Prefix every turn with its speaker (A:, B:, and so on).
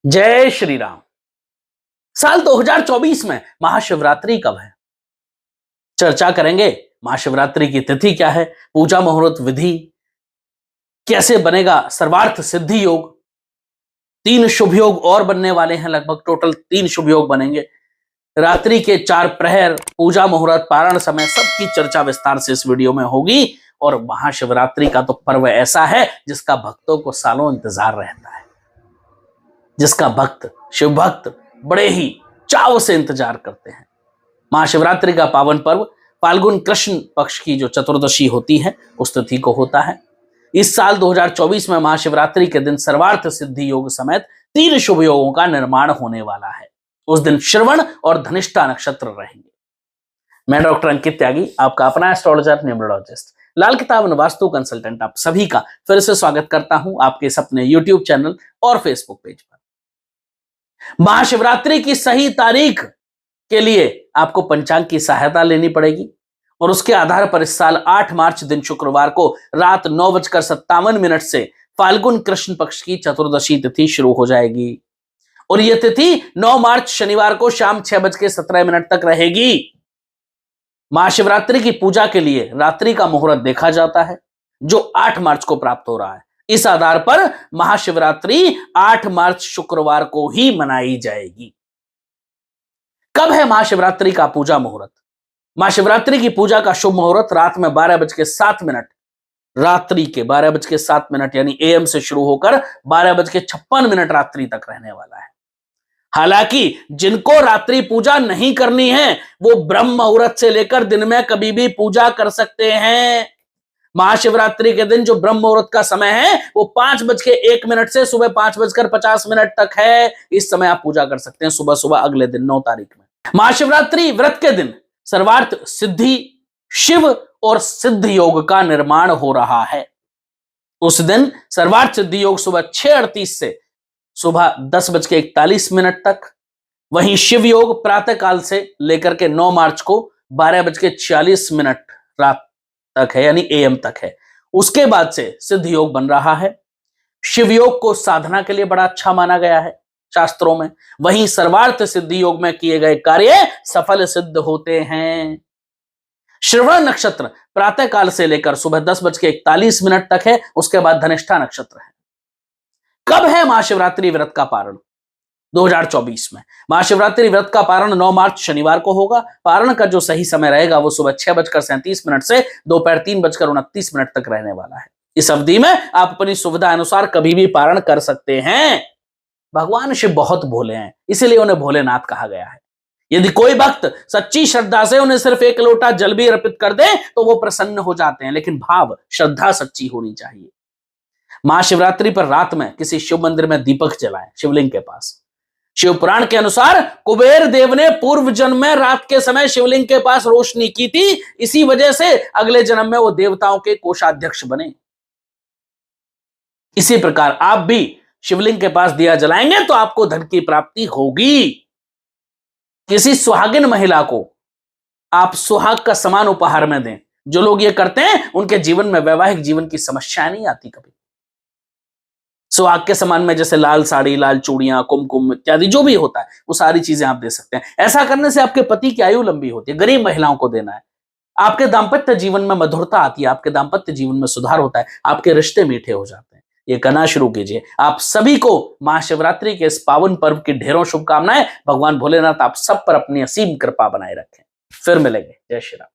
A: जय श्री राम। साल 2024 में महाशिवरात्रि कब है? चर्चा करेंगे। महाशिवरात्रि की तिथि क्या है, पूजा मुहूर्त विधि, कैसे बनेगा सर्वार्थ सिद्धि योग, 3 शुभ योग और बनने वाले हैं, लगभग टोटल 3 शुभ योग बनेंगे। रात्रि के 4 प्रहर, पूजा मुहूर्त, पारण समय, सबकी चर्चा विस्तार से इस वीडियो में होगी। और महाशिवरात्रि का तो पर्व ऐसा है जिसका भक्तों को सालों इंतजार रहता है, जिसका भक्त शिव भक्त बड़े ही चाव से इंतजार करते हैं। महाशिवरात्रि का पावन पर्व फाल्गुन कृष्ण पक्ष की जो चतुर्दशी होती है उस तिथि को होता है। इस साल 2024 में महाशिवरात्रि के दिन सर्वार्थ सिद्धि योग समेत 3 शुभ योगों का निर्माण होने वाला है। उस दिन श्रवण और धनिष्ठा नक्षत्र रहेंगे। मैं डॉक्टर अंकित त्यागी, आपका अपना एस्ट्रोलॉजर न्यूमरोलॉजिस्ट, लाल किताब एवं वास्तु कंसल्टेंट, आप सभी का फिर से स्वागत करता हूं आपके इस अपने यूट्यूब चैनल और फेसबुक पेज पर। महाशिवरात्रि की सही तारीख के लिए आपको पंचांग की सहायता लेनी पड़ेगी और उसके आधार पर इस साल 8 मार्च दिन शुक्रवार को रात 9:57 से फाल्गुन कृष्ण पक्ष की चतुर्दशी तिथि शुरू हो जाएगी और यह तिथि 9 मार्च शनिवार को शाम 6:17 तक रहेगी। महाशिवरात्रि की पूजा के लिए रात्रि का मुहूर्त देखा जाता है जो 8 मार्च को प्राप्त हो रहा है। इस आधार पर महाशिवरात्रि 8 मार्च शुक्रवार को ही मनाई जाएगी। कब है महाशिवरात्रि का पूजा मुहूर्त? महाशिवरात्रि की पूजा का शुभ मुहूर्त रात में 12:07, रात्रि के 12:07 यानी एएम से शुरू होकर 12:56 रात्रि तक रहने वाला है। हालांकि जिनको रात्रि पूजा नहीं करनी है वो ब्रह्म मुहूर्त से लेकर दिन में कभी भी पूजा कर सकते हैं। महाशिवरात्रि के दिन जो ब्रह्म मुहूर्त का समय है वो 5:01 से सुबह 5:50 तक है। इस समय आप पूजा कर सकते हैं सुबह सुबह अगले दिन 9 तारीख में। महाशिवरात्रि व्रत के दिन सर्वार्थ सिद्धि शिव और सिद्ध योग का निर्माण हो रहा है। उस दिन सर्वार्थ सिद्धि योग सुबह 6:38 से सुबह 10:41 तक, वहीं शिव योग प्रातः काल से लेकर के 9 मार्च को 12:46 रात तक है, यानी एएम तक है। उसके बाद से सिद्ध योग बन रहा है। शिव योग को साधना के लिए बड़ा अच्छा माना गया है शास्त्रों में, वहीं सर्वार्थ सिद्धि योग में किए गए कार्य सफल सिद्ध होते हैं। श्रवण नक्षत्र प्रातः काल से लेकर सुबह 10:41 तक है, उसके बाद धनिष्ठा नक्षत्र है। कब है महाशिवरात्रि व्रत का पारण? 2024 में महाशिवरात्रि व्रत का पारण 9 मार्च शनिवार को होगा। पारण का जो सही समय रहेगा वो सुबह 6:37 से दोपहर 3:29 तक रहने वाला है। इस अवधि में आप अपनी सुविधा अनुसार कभी भी पारण कर सकते हैं। भगवान शिव बहुत भोले हैं, इसीलिए उन्हें भोलेनाथ कहा गया है। यदि कोई भक्त सच्ची श्रद्धा से उन्हें सिर्फ 1 लोटा जल भी अर्पित कर दे तो वो प्रसन्न हो जाते हैं, लेकिन भाव श्रद्धा सच्ची होनी चाहिए। महाशिवरात्रि पर रात में किसी शिव मंदिर में दीपक जलाएं शिवलिंग के पास। शिव पुराण के अनुसार कुबेर देव ने पूर्व जन्म में रात के समय शिवलिंग के पास रोशनी की थी, इसी वजह से अगले जन्म में वो देवताओं के कोषाध्यक्ष बने। इसी प्रकार आप भी शिवलिंग के पास दिया जलाएंगे तो आपको धन की प्राप्ति होगी। किसी सुहागिन महिला को आप सुहाग का समान उपहार में दें। जो लोग ये करते हैं उनके जीवन में वैवाहिक जीवन की समस्या नहीं आती कभी। सुहाग के समान में जैसे लाल साड़ी, लाल चूड़ियां, कुमकुम इत्यादि जो भी होता है वो सारी चीजें आप दे सकते हैं। ऐसा करने से आपके पति की आयु लंबी होती है। गरीब महिलाओं को देना है। आपके दांपत्य जीवन में मधुरता आती है, आपके दांपत्य जीवन में सुधार होता है, आपके रिश्ते मीठे हो जाते हैं। ये करना शुरू कीजिए। आप सभी को महाशिवरात्रि के इस पावन पर्व की ढेरों शुभकामनाएं। भगवान भोलेनाथ आप सब पर अपनी असीम कृपा बनाए रखें। फिर मिलेंगे। जय श्री राम।